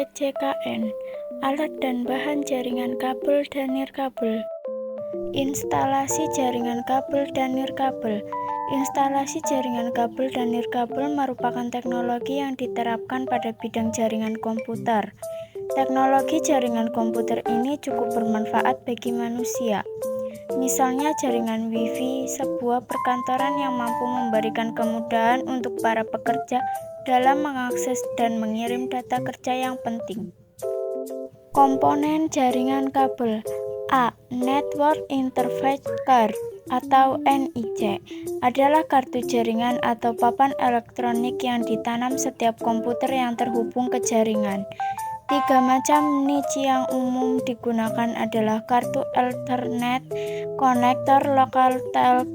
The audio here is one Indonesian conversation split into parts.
PJKN, alat dan bahan jaringan kabel dan nirkabel. Instalasi jaringan kabel dan nirkabel. Instalasi jaringan kabel dan nirkabel merupakan teknologi yang diterapkan pada bidang jaringan komputer. Teknologi jaringan komputer ini cukup bermanfaat bagi manusia. Misalnya jaringan Wi-Fi, sebuah perkantoran yang mampu memberikan kemudahan untuk para pekerja dalam mengakses dan mengirim data kerja yang penting. Komponen jaringan kabel. A. Network Interface Card atau NIC adalah kartu jaringan atau papan elektronik yang ditanam setiap komputer yang terhubung ke jaringan. 3 macam NIC yang umum digunakan adalah kartu Ethernet, konektor lokal telk,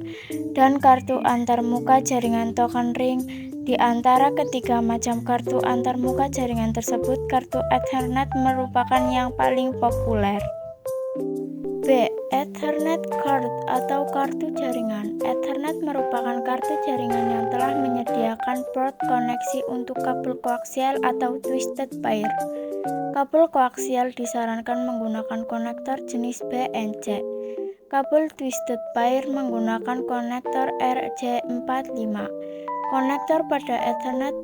dan kartu antarmuka jaringan token ring. Di antara ketiga macam kartu antarmuka jaringan tersebut, kartu Ethernet merupakan yang paling populer. B. Ethernet Card atau kartu jaringan. Ethernet merupakan kartu jaringan yang telah menyediakan port koneksi untuk kabel koaksial atau twisted pair. Kabel koaksial disarankan menggunakan konektor jenis BNC. Kabel twisted pair menggunakan konektor RJ45. Konektor pada Ethernet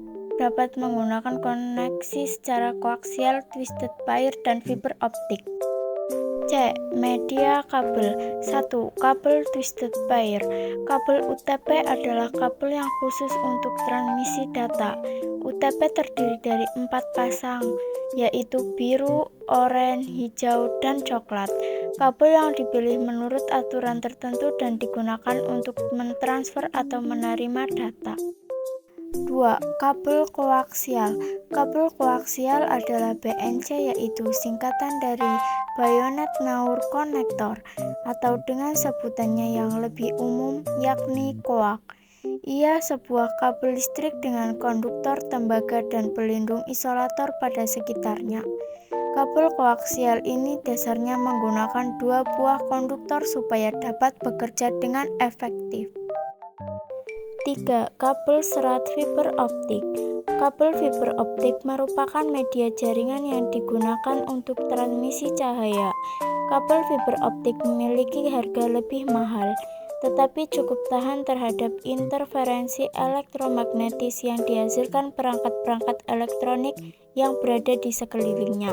dapat menggunakan koneksi secara koaksial, twisted pair, dan fiber optik. C. Media kabel. 1. Kabel twisted pair. Kabel UTP adalah kabel yang khusus untuk transmisi data. UTP terdiri dari 4 pasang, yaitu biru, oranye, hijau, dan coklat. Kabel yang dipilih menurut aturan tertentu dan digunakan untuk mentransfer atau menerima data. 2. Kabel koaksial. Kabel koaksial adalah BNC, yaitu singkatan dari Bayonet Nour Connector, atau dengan sebutannya yang lebih umum yakni koak. Ia sebuah kabel listrik dengan konduktor, tembaga, dan pelindung isolator pada sekitarnya. Kabel koaksial ini dasarnya menggunakan 2 buah konduktor supaya dapat bekerja dengan efektif. 3. Kabel serat fiber optik. Kabel fiber optik merupakan media jaringan yang digunakan untuk transmisi cahaya. Kabel fiber optik memiliki harga lebih mahal, tetapi cukup tahan terhadap interferensi elektromagnetis yang dihasilkan perangkat-perangkat elektronik yang berada di sekelilingnya.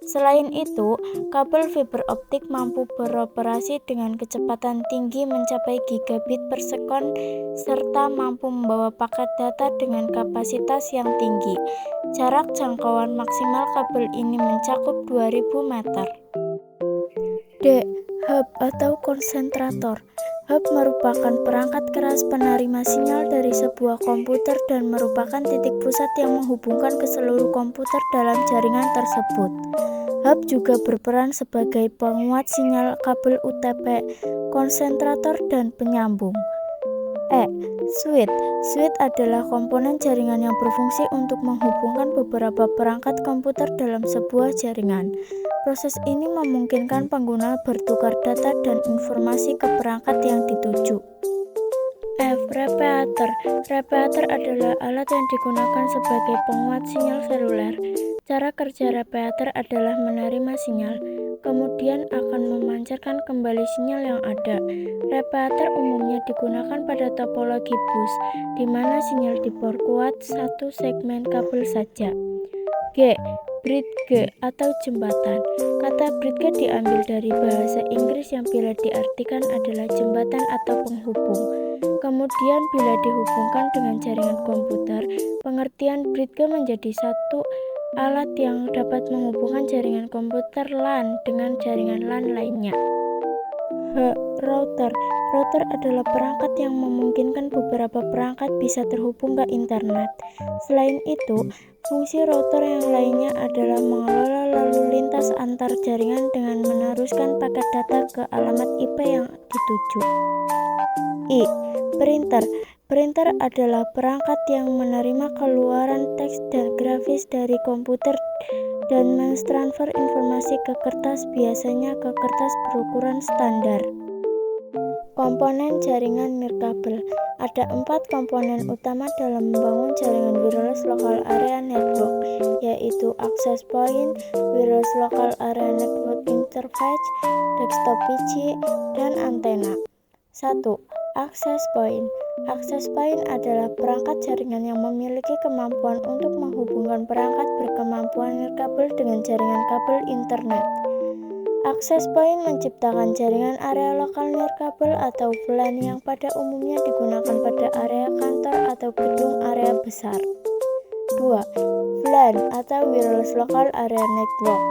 Selain itu, kabel fiber optik mampu beroperasi dengan kecepatan tinggi mencapai gigabit per sekon serta mampu membawa paket data dengan kapasitas yang tinggi. Jarak jangkauan maksimal kabel ini mencakup 2000 meter. D. Hub atau konsentrator. Hub merupakan perangkat keras penerima sinyal dari sebuah komputer dan merupakan titik pusat yang menghubungkan ke seluruh komputer dalam jaringan tersebut. Hub juga berperan sebagai penguat sinyal kabel UTP, konsentrator, dan penyambung. E. Switch. Switch adalah komponen jaringan yang berfungsi untuk menghubungkan beberapa perangkat komputer dalam sebuah jaringan. Proses ini memungkinkan pengguna bertukar data dan informasi ke perangkat yang dituju. F. Repeater. Repeater adalah alat yang digunakan sebagai penguat sinyal seluler. Cara kerja repeater adalah menerima sinyal, kemudian akan memancarkan kembali sinyal yang ada. Repeater umumnya digunakan pada topologi bus, di mana sinyal diperkuat satu segmen kabel saja. G. Bridge atau jembatan. Kata bridge diambil dari bahasa Inggris yang bila diartikan adalah jembatan atau penghubung. Kemudian bila dihubungkan dengan jaringan komputer, pengertian bridge menjadi satu alat yang dapat menghubungkan jaringan komputer LAN dengan jaringan LAN lainnya. H. Router. Router adalah perangkat yang memungkinkan beberapa perangkat bisa terhubung ke internet. Selain itu, fungsi router yang lainnya adalah mengelola lalu lintas antar jaringan dengan meneruskan paket data ke alamat IP yang dituju. I. Printer. Printer adalah perangkat yang menerima keluaran teks dan grafis dari komputer dan mentransfer informasi ke kertas, biasanya ke kertas berukuran standar. Komponen jaringan nirkabel. Ada 4 komponen utama dalam membangun jaringan wireless local area network, yaitu access point, wireless local area network interface, desktop PC, dan antena. 1. Access point. Access point adalah perangkat jaringan yang memiliki kemampuan untuk menghubungkan perangkat berkemampuan nirkabel dengan jaringan kabel internet. Access point menciptakan jaringan area lokal nirkabel atau VLAN yang pada umumnya digunakan pada area kantor atau gedung area besar. 2. VLAN atau Wireless Local Area Network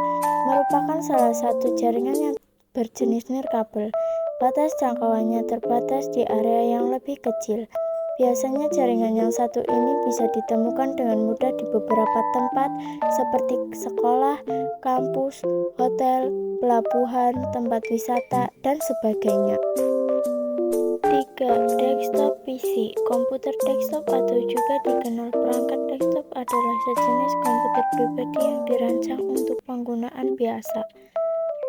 merupakan salah satu jaringan yang berjenis nirkabel. Batas jangkauannya terbatas di area yang lebih kecil. Biasanya jaringan yang satu ini bisa ditemukan dengan mudah di beberapa tempat seperti sekolah, kampus, hotel, pelabuhan, tempat wisata, dan sebagainya. 3. Desktop PC. Komputer desktop atau juga dikenal perangkat desktop adalah sejenis komputer pribadi yang dirancang untuk penggunaan biasa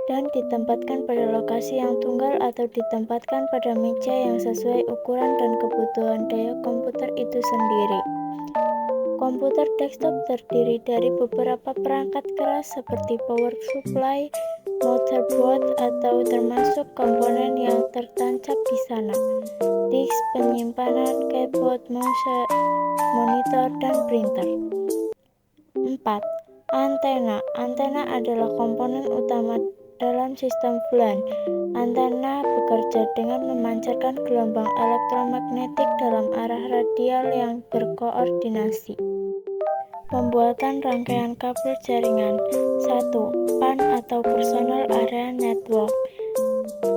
dan ditempatkan pada lokasi yang tunggal atau ditempatkan pada meja yang sesuai ukuran dan kebutuhan daya komputer itu sendiri. Komputer desktop terdiri dari beberapa perangkat keras seperti power supply, motherboard atau termasuk komponen yang tertancap di sana, disk penyimpanan, keyboard, mouse, monitor, dan printer. 4. Antena. Antena adalah komponen utama dalam sistem VLAN. Antena bekerja dengan memancarkan gelombang elektromagnetik dalam arah radial yang berkoordinasi. Pembuatan rangkaian kabel jaringan. 1. PAN atau Personal Area Network.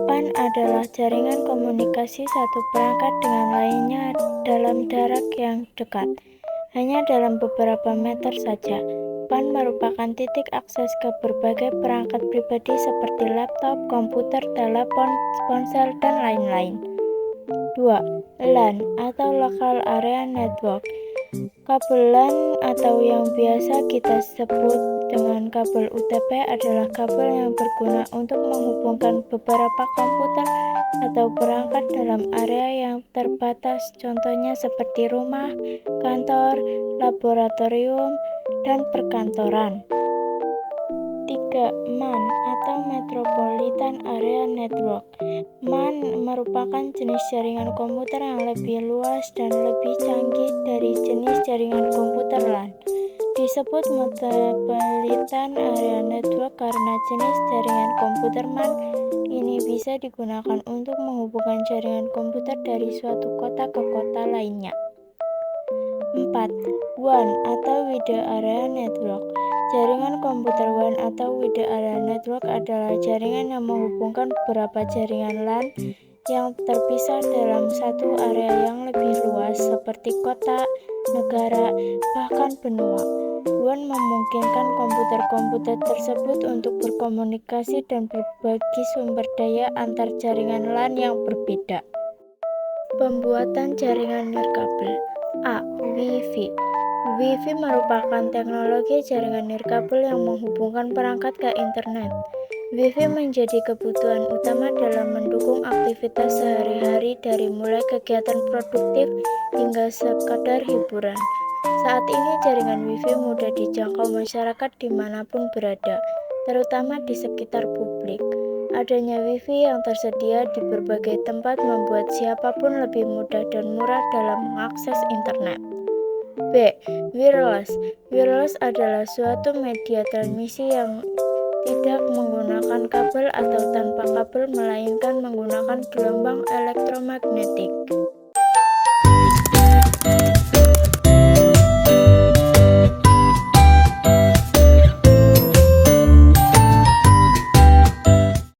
PAN adalah jaringan komunikasi satu perangkat dengan lainnya dalam jarak yang dekat, hanya dalam beberapa meter saja. PAN merupakan titik akses ke berbagai perangkat pribadi seperti laptop, komputer, telepon, ponsel, dan lain-lain. 2. LAN atau Local Area Network. Kabel LAN atau yang biasa kita sebut dengan kabel UTP adalah kabel yang berguna untuk menghubungkan beberapa komputer atau perangkat dalam area yang terbatas, contohnya seperti rumah, kantor, laboratorium, dan perkantoran. 3. MAN atau Metropolitan Area Network. MAN merupakan jenis jaringan komputer yang lebih luas dan lebih canggih dari jenis jaringan komputer LAN. Disebut Metropolitan Area Network karena jenis jaringan komputer MAN ini bisa digunakan untuk menghubungkan jaringan komputer dari suatu kota ke kota lainnya. 4. WAN atau Wide Area Network. Jaringan komputer WAN atau Wide Area Network adalah jaringan yang menghubungkan beberapa jaringan LAN yang terpisah dalam satu area yang lebih luas seperti kota, negara, bahkan benua. WAN memungkinkan komputer-komputer tersebut untuk berkomunikasi dan berbagi sumber daya antar jaringan LAN yang berbeda. Pembuatan jaringan nirkabel. A. Wi-Fi. Wi-Fi merupakan teknologi jaringan nirkabel yang menghubungkan perangkat ke internet. Wi-Fi menjadi kebutuhan utama dalam mendukung aktivitas sehari-hari dari mulai kegiatan produktif hingga sekadar hiburan. Saat ini jaringan Wi-Fi mudah dijangkau masyarakat dimanapun berada, terutama di sekitar publik. Adanya Wi-Fi yang tersedia di berbagai tempat membuat siapapun lebih mudah dan murah dalam mengakses internet. B. Wireless. Wireless adalah suatu media transmisi yang tidak menggunakan kabel atau tanpa kabel melainkan menggunakan gelombang elektromagnetik.